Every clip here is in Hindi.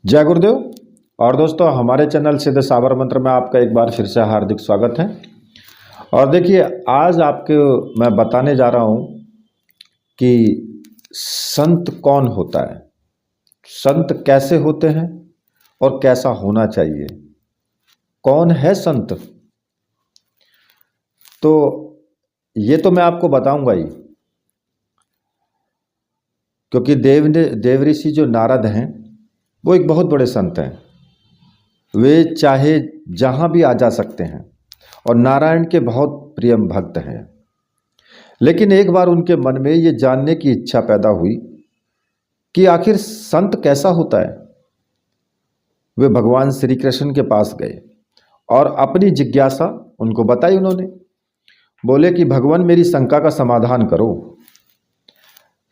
जय गुरुदेव। और दोस्तों, हमारे चैनल सिद्ध साबर मंत्र में आपका एक बार फिर से हार्दिक स्वागत है। और देखिए, आज आपको मैं बताने जा रहा हूँ कि संत कौन होता है, संत कैसे होते हैं और कैसा होना चाहिए, कौन है संत। तो ये तो मैं आपको बताऊंगा ही, क्योंकि देव ऋषि जो नारद हैं वो एक बहुत बड़े संत हैं। वे चाहे जहाँ भी आ जा सकते हैं और नारायण के बहुत प्रिय भक्त हैं। लेकिन एक बार उनके मन में ये जानने की इच्छा पैदा हुई कि आखिर संत कैसा होता है। वे भगवान श्री कृष्ण के पास गए और अपनी जिज्ञासा उनको बताई। उन्होंने बोले कि भगवान, मेरी शंका का समाधान करो।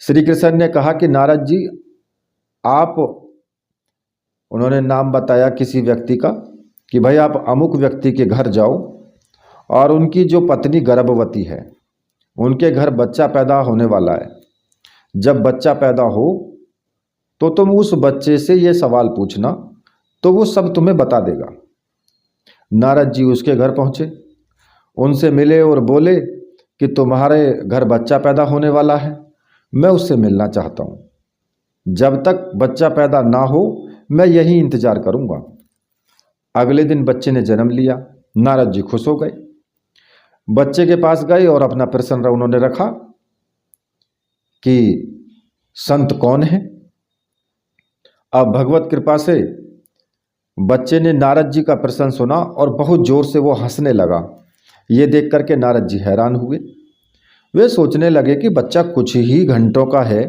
श्री कृष्ण ने कहा कि नारद जी, आप, उन्होंने नाम बताया किसी व्यक्ति का कि भाई आप अमुक व्यक्ति के घर जाओ और उनकी जो पत्नी गर्भवती है, उनके घर बच्चा पैदा होने वाला है। जब बच्चा पैदा हो तो तुम उस बच्चे से ये सवाल पूछना, तो वो सब तुम्हें बता देगा। नारद जी उसके घर पहुँचे, उनसे मिले और बोले कि तुम्हारे घर बच्चा पैदा होने वाला है, मैं उससे मिलना चाहता हूँ। जब तक बच्चा पैदा ना हो मैं यही इंतजार करूँगा। अगले दिन बच्चे ने जन्म लिया। नारद जी खुश हो गए, बच्चे के पास गए और अपना प्रश्न उन्होंने रखा कि संत कौन है। अब भगवत कृपा से बच्चे ने नारद जी का प्रश्न सुना और बहुत जोर से वो हंसने लगा। ये देख करके नारद जी हैरान हुए। वे सोचने लगे कि बच्चा कुछ ही घंटों का है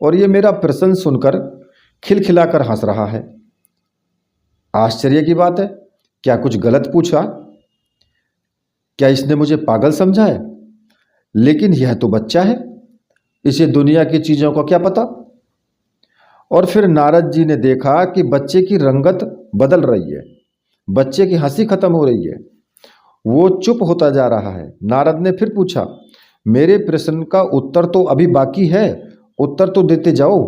और ये मेरा प्रश्न सुनकर खिलखिलाकर हंस रहा है। आश्चर्य की बात है, क्या कुछ गलत पूछा? क्या इसने मुझे पागल समझा है? लेकिन यह तो बच्चा है, इसे दुनिया की चीजों का क्या पता। और फिर नारद जी ने देखा कि बच्चे की रंगत बदल रही है, बच्चे की हंसी खत्म हो रही है, वो चुप होता जा रहा है। नारद ने फिर पूछा, मेरे प्रश्न का उत्तर तो अभी बाकी है, उत्तर तो देते जाओ।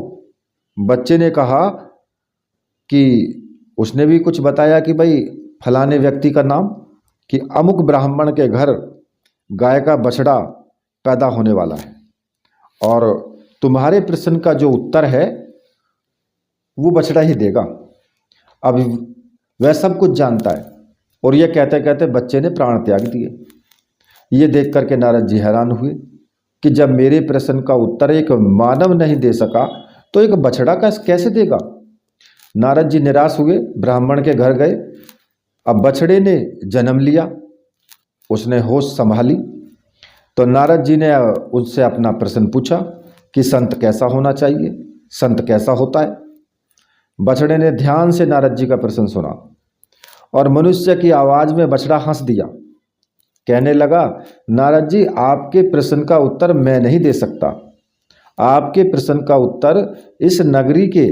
बच्चे ने कहा कि उसने भी कुछ बताया कि भाई फलाने व्यक्ति का नाम, कि अमुक ब्राह्मण के घर गाय का बछड़ा पैदा होने वाला है और तुम्हारे प्रश्न का जो उत्तर है वो बछड़ा ही देगा। अब वह सब कुछ जानता है। और यह कहते कहते बच्चे ने प्राण त्याग दिए। ये देख करके नारद जी हैरान हुए कि जब मेरे प्रश्न का उत्तर एक मानव नहीं दे सका तो एक बछड़ा का कैसे देगा। नारद जी निराश हुए, ब्राह्मण के घर गए। अब बछड़े ने जन्म लिया, उसने होश संभाली तो नारद जी ने उससे अपना प्रश्न पूछा कि संत कैसा होना चाहिए, संत कैसा होता है। बछड़े ने ध्यान से नारद जी का प्रश्न सुना और मनुष्य की आवाज में बछड़ा हंस दिया। कहने लगा, नारद जी, आपके प्रश्न का उत्तर मैं नहीं दे सकता। आपके प्रश्न का उत्तर इस नगरी के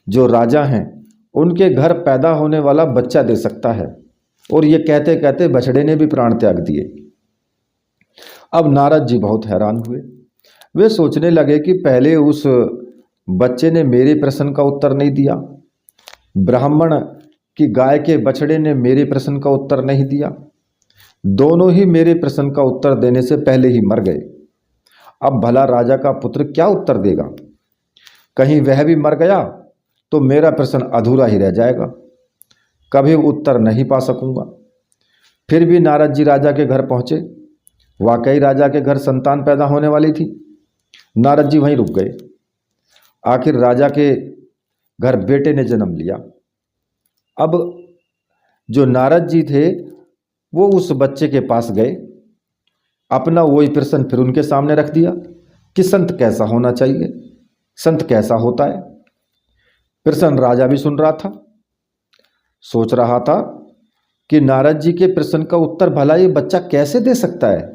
जो राजा हैं उनके घर पैदा होने वाला बच्चा दे सकता है। और ये कहते कहते बछड़े ने भी प्राण त्याग दिए। अब नारद जी बहुत हैरान हुए। वे सोचने लगे कि पहले उस बच्चे ने मेरे प्रश्न का उत्तर नहीं दिया, ब्राह्मण की गाय के बछड़े ने मेरे प्रश्न का उत्तर नहीं दिया, दोनों ही मेरे प्रश्न का उत्तर देने से पहले ही मर गए। अब भला राजा का पुत्र क्या उत्तर देगा? कहीं वह भी मर गया तो मेरा प्रश्न अधूरा ही रह जाएगा, कभी उत्तर नहीं पा सकूंगा। फिर भी नारद जी राजा के घर पहुंचे। वाकई राजा के घर संतान पैदा होने वाली थी। नारद जी वहीं रुक गए। आखिर राजा के घर बेटे ने जन्म लिया। अब जो नारद जी थे वो उस बच्चे के पास गए, अपना वही प्रश्न फिर उनके सामने रख दिया कि संत कैसा होना चाहिए, संत कैसा होता है। प्रश्न राजा भी सुन रहा था, सोच रहा था कि नारद जी के प्रश्न का उत्तर भला ये बच्चा कैसे दे सकता है।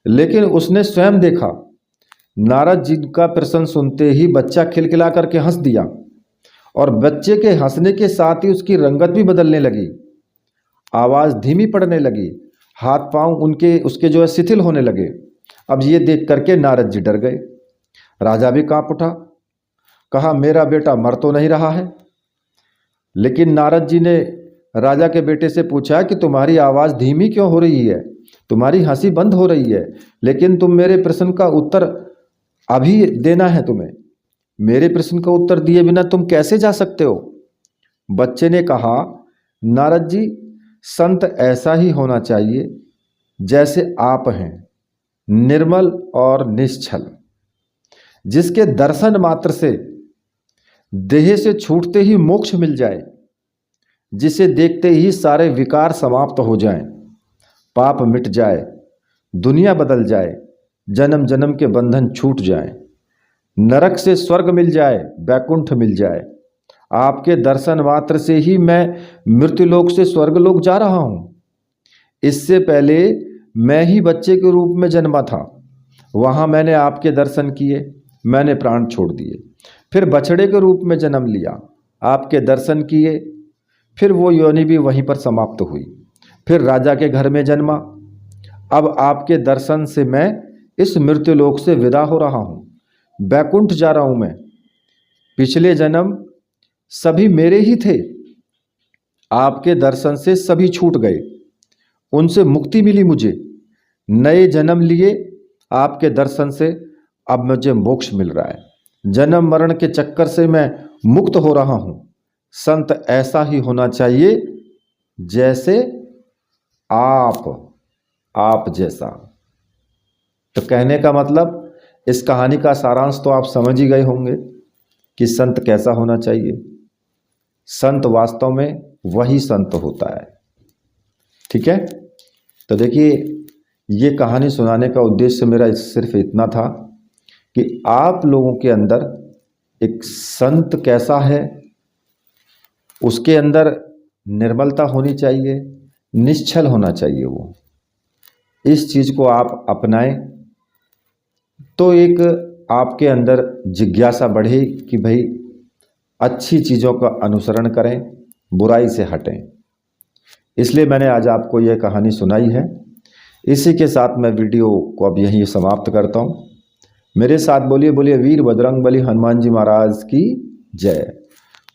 लेकिन उसने स्वयं देखा, नारद जी का प्रश्न सुनते ही बच्चा खिलखिला करके हंस दिया और बच्चे के हंसने के साथ ही उसकी रंगत भी बदलने लगी, आवाज़ धीमी पड़ने लगी, हाथ पांव उसके जो है शिथिल होने लगे। अब ये देख करके नारद जी डर गए। राजा भी कांप उठा, कहा, मेरा बेटा मर तो नहीं रहा है, लेकिन नारद जी ने राजा के बेटे से पूछा कि तुम्हारी आवाज़ धीमी क्यों हो रही है, तुम्हारी हंसी बंद हो रही है, लेकिन तुम मेरे प्रश्न का उत्तर अभी देना है तुम्हें, मेरे प्रश्न का उत्तर दिए बिना तुम कैसे जा सकते हो। बच्चे ने कहा, नारद जी, संत ऐसा ही होना चाहिए जैसे आप हैं, निर्मल और निश्चल, जिसके दर्शन मात्र से देह से छूटते ही मोक्ष मिल जाए, जिसे देखते ही सारे विकार समाप्त हो जाएं, पाप मिट जाए, दुनिया बदल जाए, जन्म जन्म के बंधन छूट जाए, नरक से स्वर्ग मिल जाए, वैकुंठ मिल जाए। आपके दर्शन मात्र से ही मैं मृत्युलोक से स्वर्गलोक जा रहा हूँ। इससे पहले मैं ही बच्चे के रूप में जन्मा था, वहाँ मैंने आपके दर्शन किए, मैंने प्राण छोड़ दिए। फिर बछड़े के रूप में जन्म लिया, आपके दर्शन किए, फिर वो योनि भी वहीं पर समाप्त हुई। फिर राजा के घर में जन्मा, अब आपके दर्शन से मैं इस मृत्युलोक से विदा हो रहा हूँ, वैकुंठ जा रहा हूँ मैं। पिछले जन्म सभी मेरे ही थे, आपके दर्शन से सभी छूट गए, उनसे मुक्ति मिली मुझे। नए जन्म लिए आपके दर्शन से, अब मुझे मोक्ष मिल रहा है। जन्म मरण के चक्कर से मैं मुक्त हो रहा हूँ। संत ऐसा ही होना चाहिए जैसे आप जैसा। तो कहने का मतलब, इस कहानी का सारांश तो आप समझ ही गए होंगे कि संत कैसा होना चाहिए। संत वास्तव में वही संत होता है। ठीक है, तो देखिए, ये कहानी सुनाने का उद्देश्य मेरा सिर्फ इतना था कि आप लोगों के अंदर एक संत कैसा है, उसके अंदर निर्मलता होनी चाहिए, निश्चल होना चाहिए वो। इस चीज़ को आप अपनाएं तो एक आपके अंदर जिज्ञासा बढ़े कि भाई अच्छी चीज़ों का अनुसरण करें, बुराई से हटें। इसलिए मैंने आज आपको यह कहानी सुनाई है। इसी के साथ मैं वीडियो को अब यहीं समाप्त करता हूँ। मेरे साथ बोलिए बोलिए वीर बजरंग बली हनुमान जी महाराज की जय।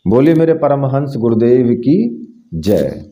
बोलिए मेरे परमहंस गुरुदेव की जय।